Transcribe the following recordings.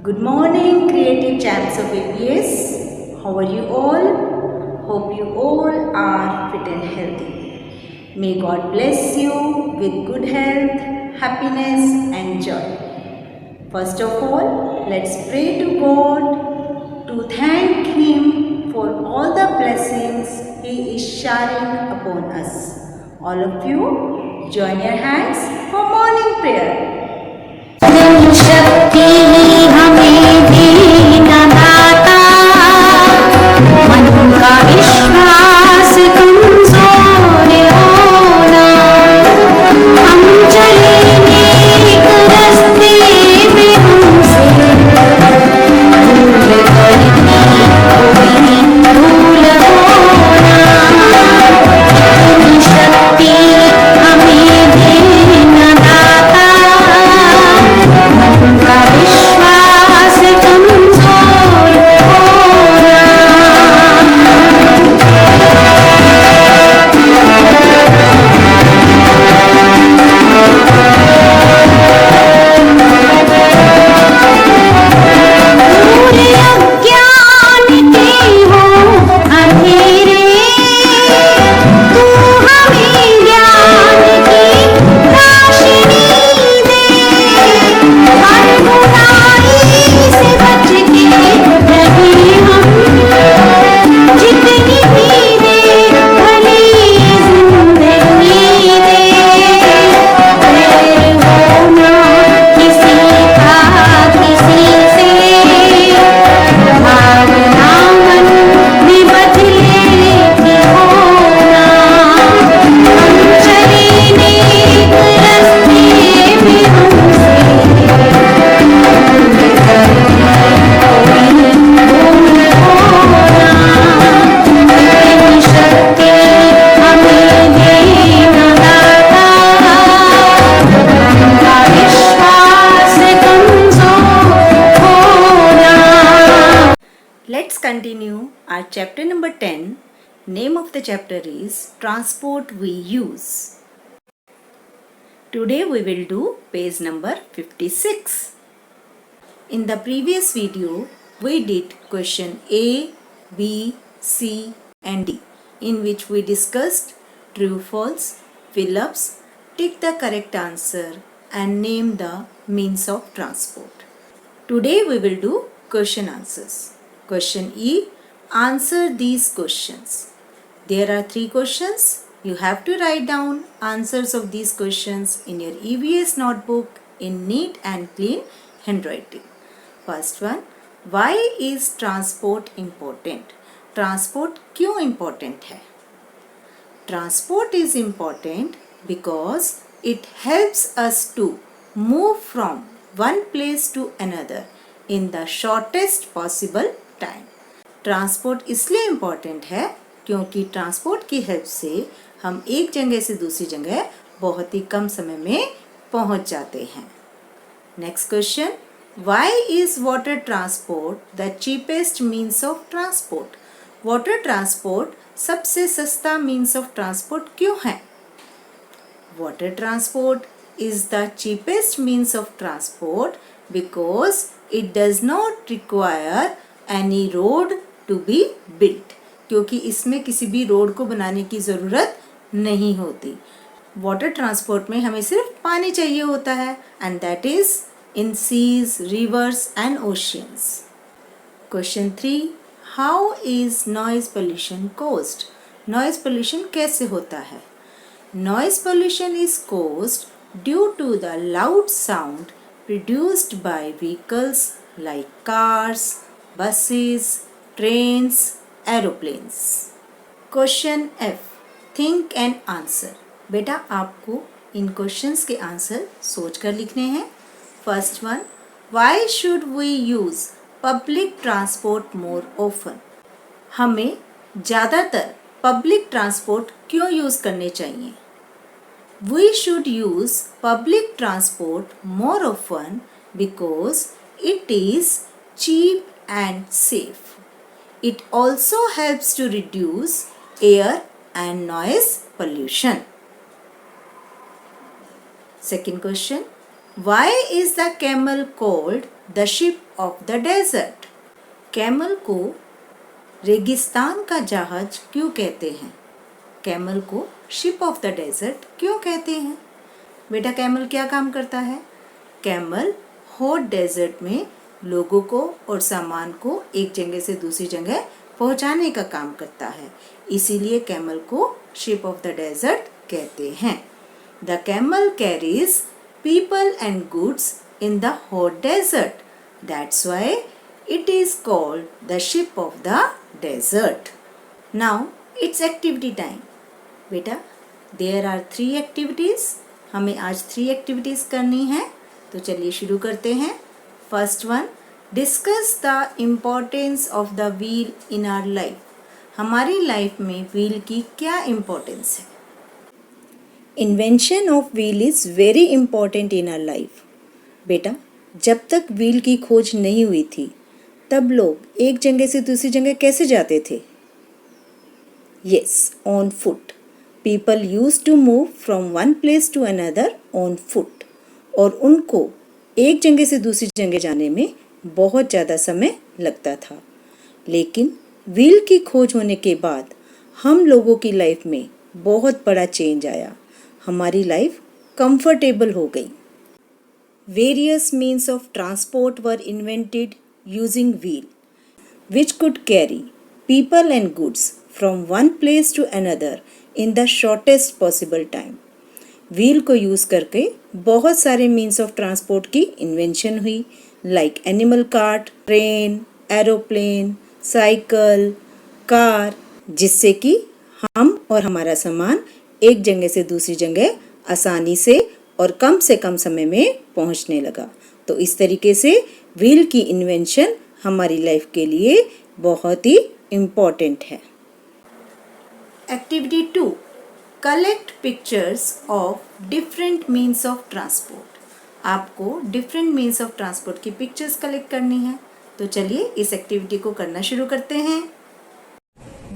Good morning, creative champs of APS. How are you all? Hope you all are fit and healthy. May God bless you with good health, happiness, and joy. First of all, let's pray to God to thank Him for all the blessings He is showering upon us. All of you, join your hands for morning prayer. शक्ति हमें दीना दाता, मन का विश्वास कमजोर होना, हम चले नेक रास्ते में हमसे भूल करनी कोई भूल होना, शक्ति हमें दीना दाता, का विश्वास कमजोर होना। पूरे अज्ञान के हो अंधेरे, तू हमें ज्ञान की रोशनी दे, हर बुराई से बच के रहे हम, जितनी भी दे भली जिंदगी दे, बैर होना किसी का किसी से, भावना मन में बदले की होना, हम चले नेक रास्ते में हमसे भूल करनी कोई भूल होना, इतनी शक्ति हमें देना दाता, का विश्वास कमजोर होना। Let's continue our chapter number 10. Name of the chapter is Transport We Use. Today we will do page number 56. In the previous video, we did question A, B, C and D, in which we discussed true, false, fill-ups, tick the correct answer and name the means of transport. Today we will do question answers. Question E, answer these questions. There are 3 questions. You have to write down answers of these questions in your EVS notebook in neat and clean handwriting. First one, why is transport important? Transport क्यों important है? Transport is important because it helps us to move from one place to another in the shortest possible time. Transport इसलिए important है क्योंकि transport की help से हम एक जगह से दूसरी जगह बहुत ही कम समय में पहुंच जाते हैं. Next question, why is water transport the cheapest means of transport? Water transport सबसे सस्ता मीन्स ऑफ ट्रांसपोर्ट क्यों है? Water transport is the cheapest means of transport because it does not require any road to be built. क्योंकि इसमें किसी भी road को बनाने की ज़रूरत नहीं होती. वाटर ट्रांसपोर्ट में हमें सिर्फ पानी चाहिए होता है and that is in seas, rivers and oceans. Question 3, how is noise pollution caused? Noise pollution कैसे होता है? Noise pollution is caused due to the loud sound produced by vehicles like cars, buses, trains, aeroplanes. Question F, think and answer. बेटा आपको इन questions के answer सोचकर लिखने हैं. First one, why should we use public transport more often? हमें ज़्यादातर public transport क्यों use करने चाहिए? We should use public transport more often because it is cheap and safe. It also helps to reduce air and noise pollution. Second question, why is the camel called the ship of the desert. Camel को रेगिस्तान का जहाज क्यों कहते हैं? Camel को ship of the desert क्यों कहते हैं? बेटा कैमल क्या काम करता है? कैमल हॉट डेजर्ट में लोगों को और सामान को एक जगह से दूसरी जगह पहुंचाने का काम करता है, इसीलिए कैमल को शिप ऑफ द डेजर्ट कहते हैं। The camel carries people and goods in the hot desert, that's why it is called the ship of the desert. Now it's activity time. बेटा there are 3 activities. हमें आज 3 activities करनी है, तो चलिए शुरू करते हैं। First one, discuss the importance of the wheel in our life. हमारी लाइफ में व्हील की क्या इम्पोर्टेंस है? Invention of wheel is very important in our life. बेटा जब तक व्हील की खोज नहीं हुई थी तब लोग एक जगह से दूसरी जगह कैसे जाते थे? Yes, on foot. People use to move from one place to another on foot, और उनको एक जगह से दूसरी जगह जाने में बहुत ज़्यादा समय लगता था। लेकिन व्हील की खोज होने के बाद हम लोगों की लाइफ में बहुत बड़ा चेंज आया। हमारी लाइफ कंफर्टेबल हो गई। Various means of transport were invented using wheel, which could carry people and goods from one place to another in the shortest possible time. Wheel को यूज़ करके बहुत सारे मीन्स ऑफ ट्रांसपोर्ट की invention हुई, like animal cart, train, aeroplane, cycle, car, जिससे कि हम और हमारा सामान एक जगह से दूसरी जगह आसानी से और कम से कम समय में पहुंचने लगा। तो इस तरीके से व्हील की इन्वेंशन हमारी लाइफ के लिए बहुत ही इम्पोर्टेंट है। Activity 2, collect pictures of different means of transport. आपको डिफरेंट मीन्स ऑफ ट्रांसपोर्ट की पिक्चर्स कलेक्ट करनी है, तो चलिए इस एक्टिविटी को करना शुरू करते हैं।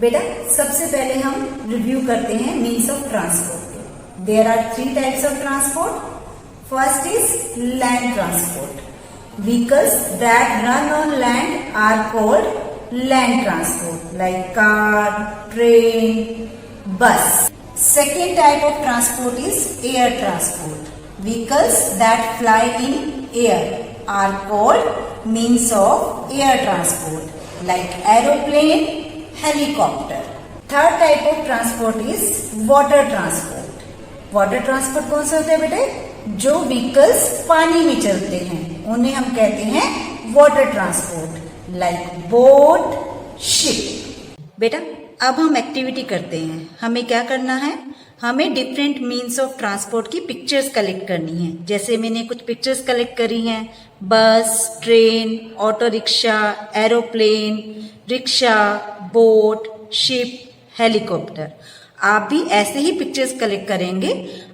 बेटा सबसे पहले हम रिव्यू करते हैं means of transport. There are 3 types of transport. First is land transport. Vehicles that run on land are called land transport, like car, train, bus. Second type of transport is air transport. Vehicles that fly in air are called means of air transport, like aeroplane, helicopter. Third type of transport is water transport. Water transport कौन सा होता है बेटे? जो vehicles पानी में चलते हैं उन्हें हम कहते हैं water transport, like boat, ship. बेटा अब हम एक्टिविटी करते हैं। हमें क्या करना है? हमें डिफरेंट मीन्स ऑफ ट्रांसपोर्ट की पिक्चर्स कलेक्ट करनी है। जैसे मैंने कुछ पिक्चर्स कलेक्ट करी हैं, बस, train, auto rickshaw, aeroplane, rickshaw, boat, ship, helicopter. आप भी ऐसे ही पिक्चर्स कलेक्ट करेंगे,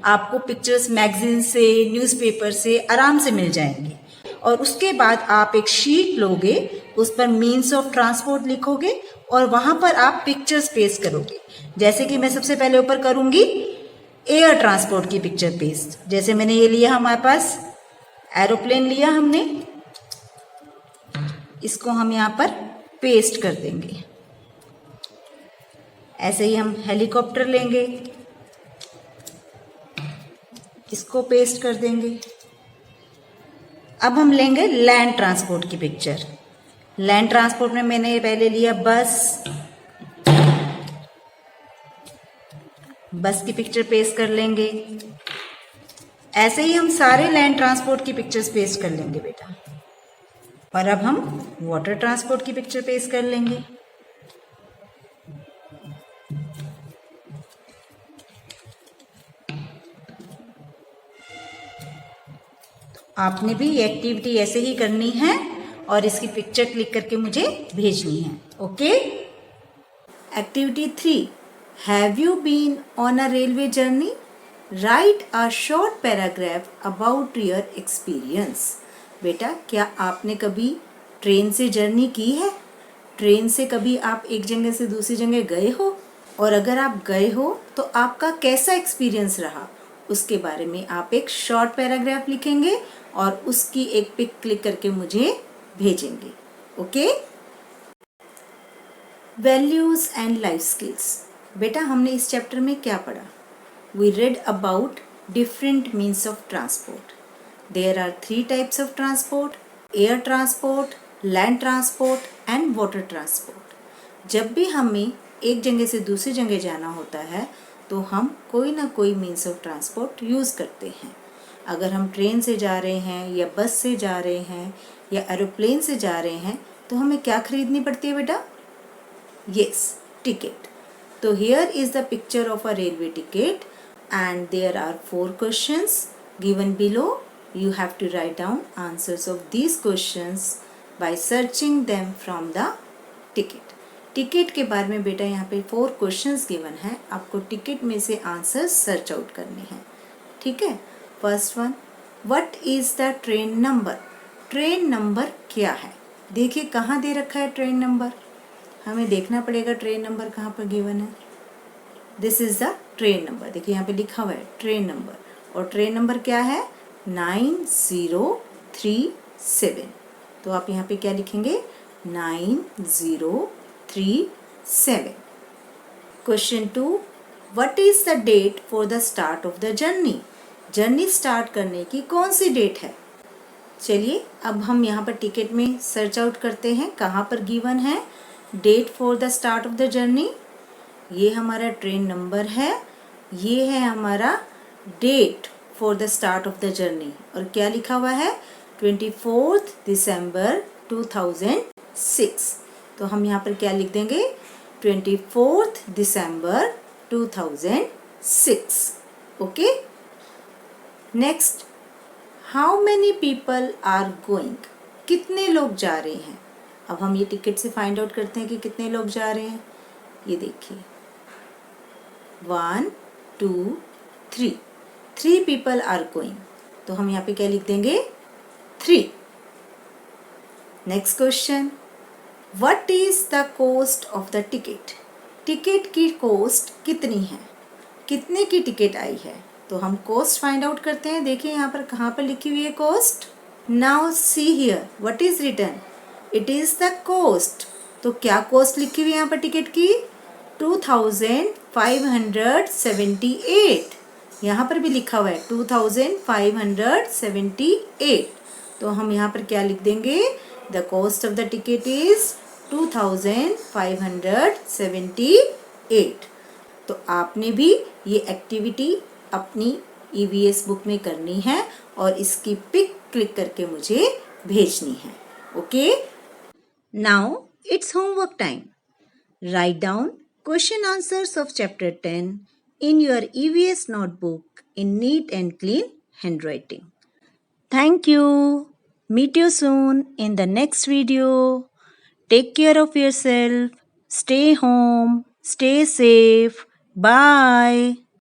आपको पिक्चर्स मैगजीन से, न्यूज़पेपर से आराम से मिल जाएंगे। और उसके बाद आप एक शीट लोगे, उस पर मीन्स ऑफ ट्रांसपोर्ट लिखोगे और वहां पर आप पिक्चर्स पेस्ट करोगे। जैसे कि मैं सबसे पहले ऊपर करूंगी एयर ट्रांसपोर्ट की पिक्चर पेस्ट। जैसे मैंने ये लिया, हमारे पास एरोप्लेन लिया हमने, इसको हम यहाँ पर पेस्ट कर देंगे। ऐसे ही हम हेलीकॉप्टर लेंगे, इसको पेस्ट कर देंगे। अब हम लेंगे लैंड ट्रांसपोर्ट की पिक्चर। लैंड ट्रांसपोर्ट में मैंने पहले लिया बस, बस की पिक्चर पेस्ट कर लेंगे। ऐसे ही हम सारे लैंड ट्रांसपोर्ट की पिक्चर्स पेस्ट कर लेंगे बेटा। और अब हम वाटर ट्रांसपोर्ट की पिक्चर पेस्ट कर लेंगे। आपने भी ये एक्टिविटी ऐसे ही करनी है और इसकी पिक्चर क्लिक करके मुझे भेजनी है। Okay. Activity 3, have you been on a railway journey? Write a short paragraph about your experience. बेटा क्या आपने कभी ट्रेन से जर्नी की है? ट्रेन से कभी आप एक जगह से दूसरी जगह गए हो? और अगर आप गए हो तो आपका कैसा एक्सपीरियंस रहा, उसके बारे में आप एक शॉर्ट पैराग्राफ लिखेंगे और उसकी एक पिक क्लिक करके मुझे भेजेंगे. Okay. Values and life skills. बेटा हमने इस चैप्टर में क्या पढ़ा? We read about different means of transport. There are 3 types of transport: air transport, land transport and water transport. जब भी हमें एक जगह से दूसरी जगह जाना होता है तो हम कोई ना कोई मीन्स ऑफ ट्रांसपोर्ट यूज़ करते हैं. अगर हम ट्रेन से जा रहे हैं या बस से जा रहे हैं या एरोप्लेन से जा रहे हैं तो हमें क्या खरीदनी पड़ती है बेटा? Yes, ticket. तो here is the picture of a railway ticket and there are 4 questions given below. You have to write down answers of these questions by searching them from the ticket. Ticket के बारे में बेटा यहाँ पे 4 questions given हैं. आपको ticket में से आंसर्स सर्च आउट करने हैं. ठीक है. First one, what is the train number? Train number क्या है? देखिए कहाँ दे रखा है ट्रेन नंबर. हमें देखना पड़ेगा ट्रेन नंबर कहाँ पर गिवन है. This is the train number. देखिए यहाँ पे लिखा हुआ है ट्रेन नंबर, और ट्रेन नंबर क्या है? 9037. तो आप यहाँ पे क्या लिखेंगे? 9037. Question 2, what is the date for the start of the journey? Journey start करने की कौन सी डेट है? चलिए अब हम यहाँ पर टिकट में सर्च आउट करते हैं कहाँ पर गिवन है date for the start of the journey. ये हमारा ट्रेन नंबर है, ये है हमारा date for the start of the journey, और क्या लिखा हुआ है? 24 दिसंबर 2006. तो हम यहाँ पर क्या लिख देंगे? 24 दिसंबर 2006. Okay. Next, how many people are going? कितने लोग जा रहे हैं? अब हम ये टिकट से फाइंड आउट करते हैं कि कितने लोग जा रहे हैं. ये देखिए 1 2 3. 3 पीपल आर गोइंग. तो हम यहाँ पे क्या लिख देंगे? 3. Next question, what is the cost of the ticket? Ticket की कॉस्ट कितनी है? कितने की टिकट आई है? तो हम कॉस्ट फाइंड आउट करते हैं. देखिए यहाँ पर कहाँ पर लिखी हुई है cost. Now see here what is written. It is the cost. तो क्या कॉस्ट लिखी हुई है यहाँ पर टिकट की? 2578. यहाँ पर भी लिखा हुआ है 2578. तो हम यहाँ पर क्या लिख देंगे? The cost of the ticket is 2578. तो आपने भी ये एक्टिविटी अपनी EVS बुक में करनी है और इसकी पिक क्लिक करके मुझे भेजनी है. Okay. Now it's homework time. Write down question answers of chapter 10 in your EVS notebook in neat and clean handwriting. Thank you. Meet you soon in the next video. Take care of yourself. Stay home. Stay safe. Bye.